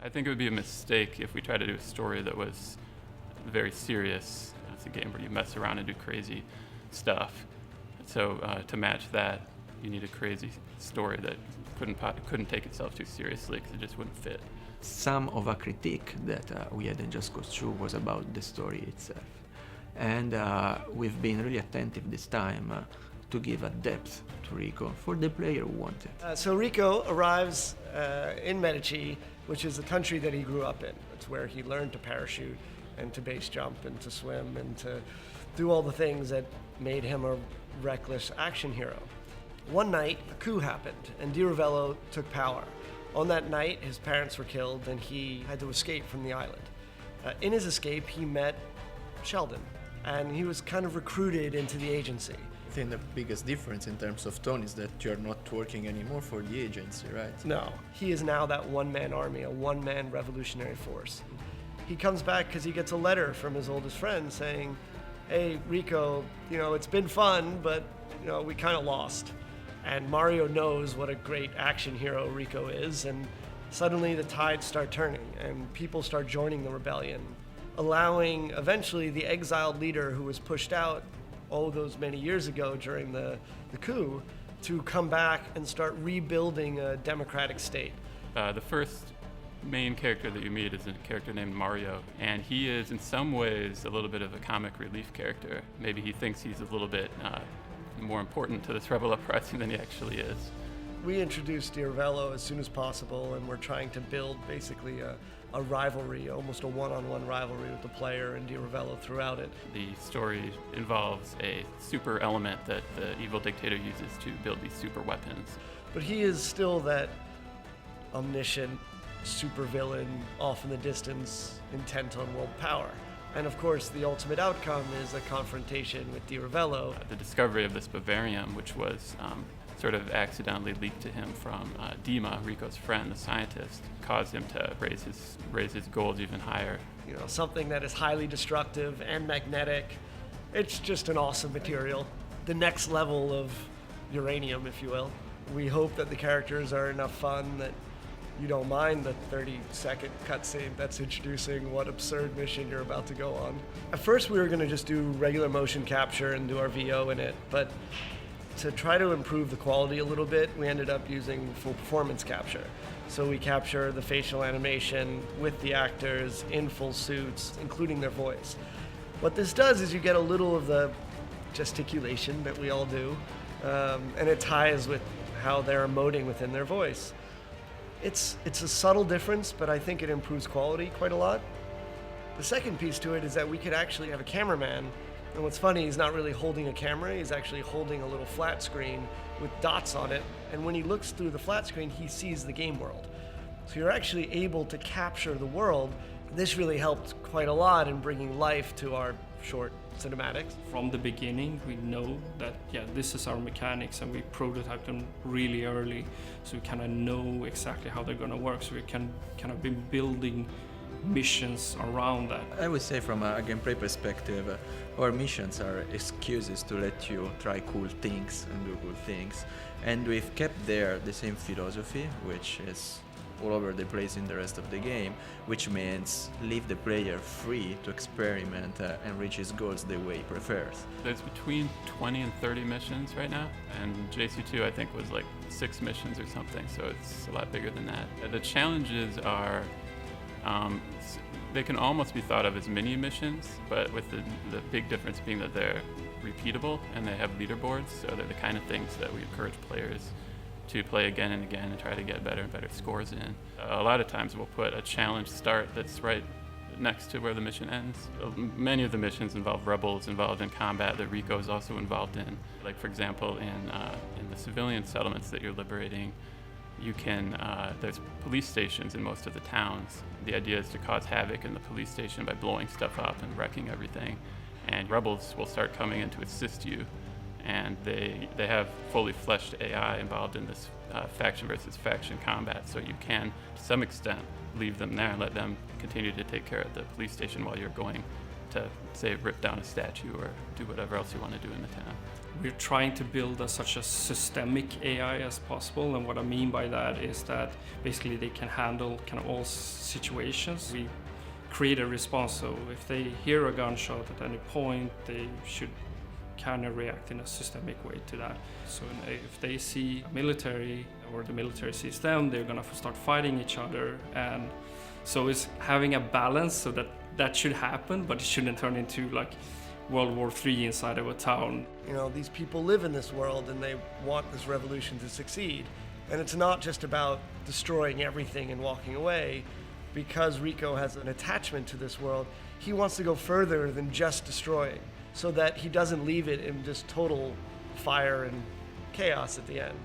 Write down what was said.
I think it would be a mistake if we tried to do a story that was very serious. It's a game where you mess around and do crazy stuff. So to match that, you need a crazy story that couldn't take itself too seriously because it just wouldn't fit. Some of a critique that we had in Just Cause 2 was about the story itself. And we've been really attentive this time to give a depth to Rico for the player who wants it. So Rico arrives in Medici, which is the country that he grew up in. It's where he learned to parachute and to base jump and to swim and to do all the things that made him a reckless action hero. One night, a coup happened and Di Ravello took power. On that night, his parents were killed and he had to escape from the island. In his escape, he met Sheldon, and he was kind of recruited into the agency. I think the biggest difference in terms of tone is that you're not working anymore for the agency, right? No, he is now that one-man army, a one-man revolutionary force. He comes back because he gets a letter from his oldest friend saying, "Hey, Rico, it's been fun, but, we kind of lost." And Mario knows what a great action hero Rico is, and suddenly the tides start turning, and people start joining the rebellion, allowing eventually the exiled leader who was pushed out those many years ago during the coup to come back and start rebuilding a democratic state. The first main character that you meet is a character named Mario, and he is in some ways a little bit of a comic relief character. Maybe he thinks he's a little bit more important to this rebel uprising than he actually is. We introduced Di Ravello as soon as possible, and we're trying to build basically a rivalry, almost a one-on-one rivalry with the player and Di Ravello throughout it. The story involves a super element that the evil dictator uses to build these super weapons. But he is still that omniscient supervillain off in the distance, intent on world power. And of course, the ultimate outcome is a confrontation with Di Ravello. The discovery of this Bavarium, which was sort of accidentally leaked to him from Dima, Rico's friend, the scientist, caused him to raise his goals even higher. Something that is highly destructive and magnetic. It's just an awesome material. The next level of uranium, if you will. We hope that the characters are enough fun that you don't mind the 30-second cutscene that's introducing what absurd mission you're about to go on. At first, we were going to just do regular motion capture and do our VO in it, but to try to improve the quality a little bit, we ended up using full performance capture. So we capture the facial animation with the actors in full suits, including their voice. What this does is you get a little of the gesticulation that we all do, and it ties with how they're emoting within their voice. It's a subtle difference, but I think it improves quality quite a lot. The second piece to it is that we could actually have a cameraman, and what's funny, he's not really holding a camera, he's actually holding a little flat screen with dots on it, and when he looks through the flat screen, he sees the game world. So you're actually able to capture the world. This really helped quite a lot in bringing life to our short cinematics. From the beginning, we know that, this is our mechanics, and we prototyped them really early, so we kind of know exactly how they're going to work, so we can kind of be building missions around that. I would say from a gameplay perspective, our missions are excuses to let you try cool things and do cool things. And we've kept there the same philosophy, which is all over the place in the rest of the game, which means leave the player free to experiment and reach his goals the way he prefers. There's between 20 and 30 missions right now, and JC2 I think was like 6 missions or something, so it's a lot bigger than that. The challenges are, they can almost be thought of as mini missions, but with the big difference being that they're repeatable and they have leaderboards, so they're the kind of things that we encourage players to play again and again and try to get better and better scores in. A lot of times we'll put a challenge start that's right next to where the mission ends. Many of the missions involve rebels involved in combat that Rico is also involved in. Like, for example, in the civilian settlements that you're liberating, you can, there's police stations in most of the towns. The idea is to cause havoc in the police station by blowing stuff up and wrecking everything. And rebels will start coming in to assist you. And they have fully fleshed AI involved in this faction versus faction combat, so you can, to some extent, leave them there and let them continue to take care of the police station while you're going to, say, rip down a statue or do whatever else you want to do in the town. We're trying to build such a systemic AI as possible, and what I mean by that is that basically they can handle kind of all situations. We create a response, so if they hear a gunshot at any point, they should kind of react in a systemic way to that. So if they see a military or the military sees them, they're gonna start fighting each other, and so it's having a balance so that that should happen, but it shouldn't turn into like World War III inside of a town. You know, these people live in this world and they want this revolution to succeed. And it's not just about destroying everything and walking away. Because Rico has an attachment to this world, he wants to go further than just destroying, so that he doesn't leave it in just total fire and chaos at the end.